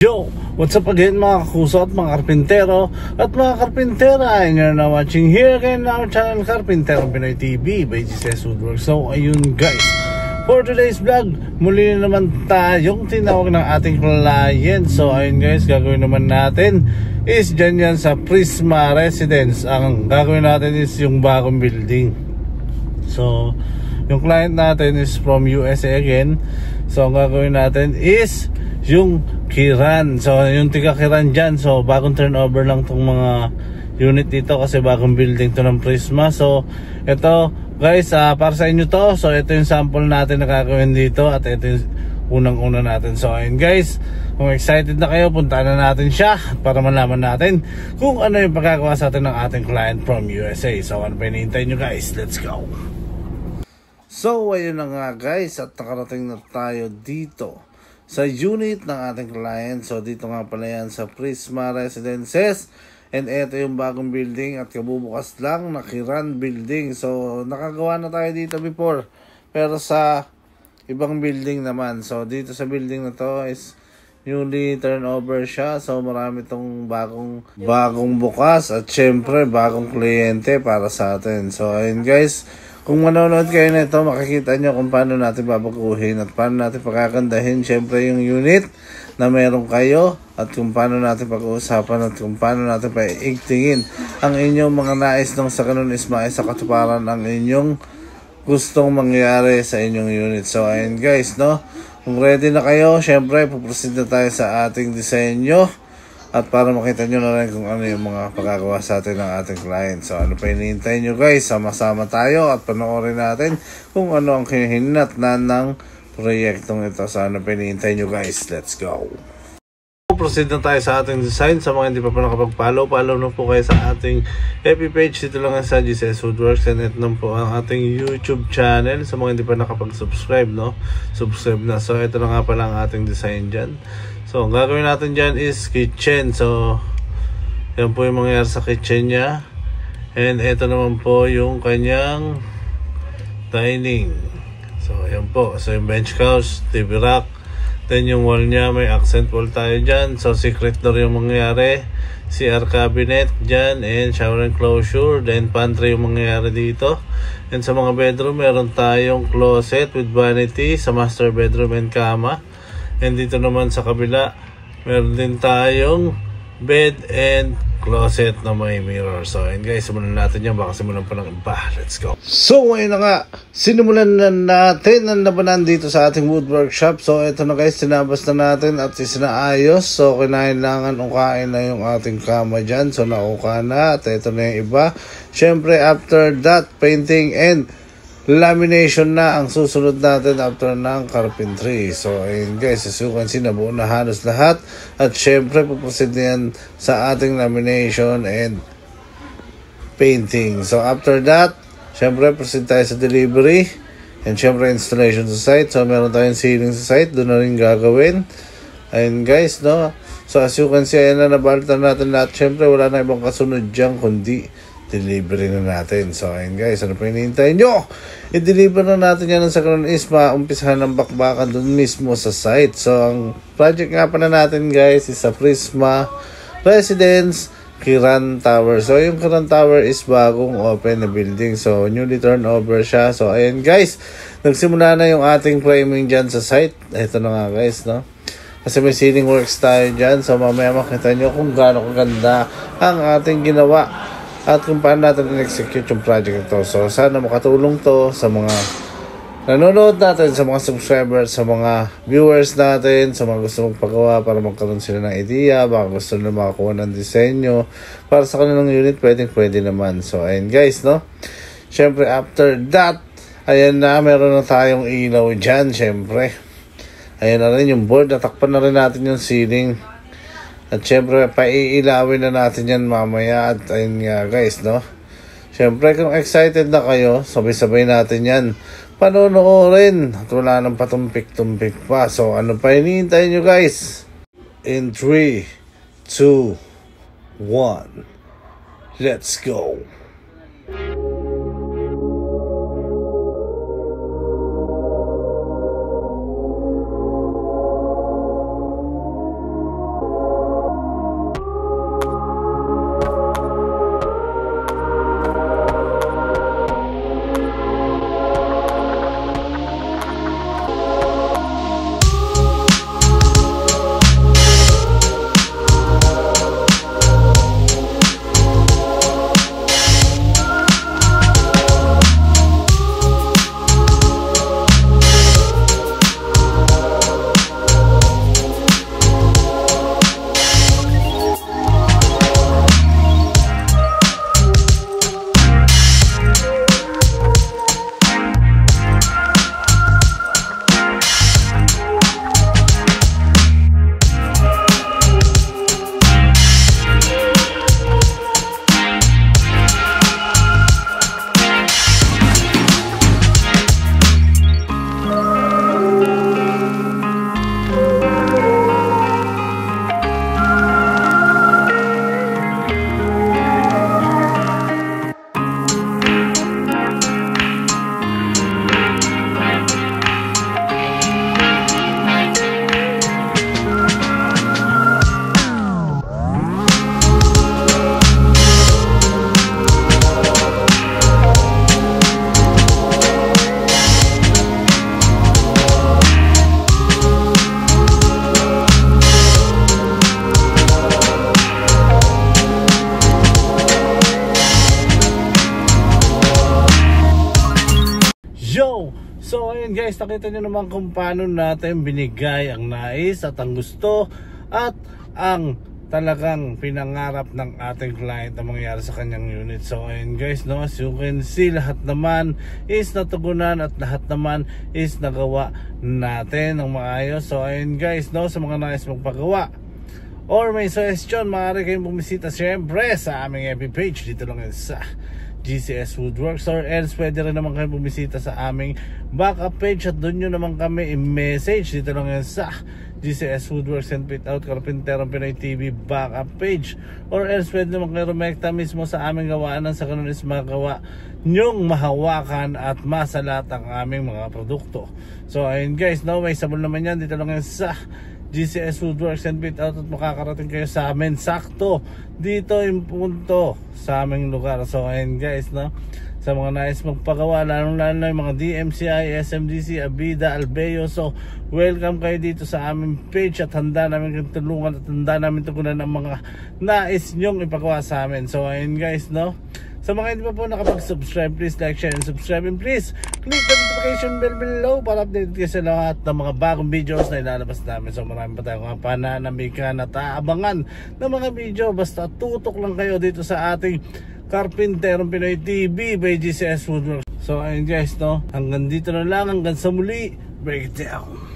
Yo! What's up again mga kakuso at mga karpintero at mga karpintera, and you're now watching here again our channel Karpintero Pinoy TV by GCS Woodworks. So ayun guys, for today's vlog, muli na naman tayong tinawag ng ating client. So ayun guys, gagawin naman natin is dyan yan sa Prisma Residence. Ang gagawin natin is yung bagong building. So yung client natin is from USA again. So ang gagawin natin is yung Kiran. So yung tiga Kiran dyan, so bagong turnover lang tong mga unit dito kasi bagong building to ng Prisma. So ito guys, para sa inyo to. So ito yung sample natin na gagawin dito at ito yung unang-una natin. So ayun guys, kung excited na kayo, puntaan na natin siya para malaman natin kung ano yung pagkagawa sa atin ng ating client from USA. So ano pa hinihintay nyo guys, let's go. So ayun na nga guys, at nakarating na tayo dito sa unit ng ating client. So dito nga pala yan sa Prisma Residences. And ito yung bagong building at kabubukas lang na Kiran building. So nakagawa na tayo dito before, pero sa ibang building naman. So dito sa building na to is newly turnover siya. So marami tong bagong bukas at syempre bagong kliyente para sa atin. So ayun guys, kung manonood kayo nito, makikita nyo kung paano natin babaguhin at paano natin pagkakandahin syempre yung unit na meron kayo, at kung paano natin pag-uusapan at kung paano natin paiigtingin ang inyong mga nais nung sa ganun is sa katuparan ang inyong gustong mangyari sa inyong unit. So ayun guys, no, kung ready na kayo, syempre puproceed na tayo sa ating disenyo at para makita nyo na rin kung ano yung mga pagkagawa sa atin ng ating client. So ano pa hinihintay nyo guys, sama-sama tayo at panoorin natin kung ano ang kihinatnan ng proyektong ito. So ano pa hinihintay nyo guys, let's go. Proceed na tayo sa ating design. Sa mga hindi pa nakapag-follow, follow na po kayo sa ating FB page. Dito lang sa GCS Woodworks, and ito na po ang ating YouTube channel. Sa mga hindi pa nakapag-subscribe, no, subscribe na. So ito na nga pala ang ating design dyan. So ang gagawin natin dyan is kitchen. So yan po yung mangyayari sa kitchen nya. And ito naman po yung kanyang dining. So yan po. So yung bench couch, TV rack. Then yung wall nya, may accent wall tayo dyan. So secret door yung mangyayari. CR cabinet dyan, and shower enclosure. Then pantry yung mangyayari dito. And sa mga bedroom, meron tayong closet with vanity sa master bedroom and kama. And dito naman sa kabila, meron din tayong bed and closet na may mirror. So ayun guys, simulan natin yan. Baka simulan pa ng iba. Let's go. So ngayon na nga, sinimulan na natin ang labanan dito sa ating woodwork shop. So ito na guys, sinabas na natin at isinaayos. So kinailangan ukain na yung ating kama dyan. So nauka na at ito na yung iba. Syempre after that, painting and lamination na ang susunod natin after ng carpentry. So ayun guys, susukan sinabuo na halos lahat. At syempre puproceed na yan sa ating lamination and painting. So after that, syempre proceed tayo sa delivery and syempre installation sa site. So meron tayong ceiling sa site, doon na rin gagawin. Ayun guys, no. So as you can see, ayan na, nabalatan natin lahat. Syempre wala na ibang kasunod dyan kundi delivery na natin. So ayun guys, ano pa hinihintay nyo? I-deliver na natin yan sa karon is maumpisahan ng bakbakan dun mismo sa site. So ang project nga pala natin guys is sa Prisma Residence Kiran Tower. So yung Kiran Tower is bagong open na building. So newly turnover siya. So ayun guys, nagsimula na yung ating framing dyan sa site. Ito na nga guys, no? Kasi may ceiling works tayo dyan. So mamaya makita nyo kung gaano kaganda ang ating ginawa at kung paano natin in-execute yung project ito. So sana makatulong to sa mga nanonood natin, sa mga subscribers, sa mga viewers natin, sa mga gusto magpagawa para magkaroon sila ng idea, baka gusto nila makakuha ng disenyo para sa kanilang unit, pwede naman. So ayun guys, no, syempre after that, ayan na, meron na tayong ilaw dyan. Syempre ayan na rin yung board, natakpan na rin natin yung ceiling. At syempre, paiilawin na natin yan mamaya. At ayun nga guys, no? Syempre, kung excited na kayo, sabay-sabay natin yan panonoorin. At wala nang patumpik-tumpik pa. So, ano pa hinihintay nyo guys? In 3, 2, 1, let's go! guys, nakita nyo naman kung paano natin binigay ang nais at ang gusto at ang talagang pinangarap ng ating client na mangyari sa kanyang unit. So ayun guys, no, as you can see, lahat naman is natugunan at lahat naman is nagawa natin ng maayos. So ayun guys, no, sa mga nais magpagawa or may suggestion, maaari kayong bumisita siyempre sa aming FB page. Dito lang yan sa GCS Woodworks, or else pwede rin naman kayong bumisita sa aming backup page at doon nyo naman kami i-message. Dito lang yan sa GCS Woodworks and Fit Out Karpinterong Pinoy TV backup page, or else pwede naman kayo rumekta mismo sa aming gawaan sa ganun is magawa nyong mahawakan at masalat ang aming mga produkto. So ayun guys, no, may sabon naman yan. Dito lang yan sa GCS Woodworks and Fit Out at makakarating kayo sa amin sakto dito yung punto sa aming lugar. So ayun guys, no, sa mga nais magpagawa, lalo na yung mga DMCI, SMDC, Abida, Albeo, so welcome kayo dito sa aming page at handa namin kayong tulungan at handa namin tugunan ang mga nais nyong ipagawa sa amin. So ayun guys, no, sa mga hindi pa po nakapag-subscribe, please like, share, and subscribe, and please click the notification bell below para update kayo sa lahat ng mga bagong videos na ilalabas namin. So marami pa tayong mga pananamikan at aabangan ng mga video, basta tutok lang kayo dito sa ating Karpinterong Pinoy TV by GCS Woodworks. So ayun guys, no, hanggang dito na lang, hanggang sa muli, break it down.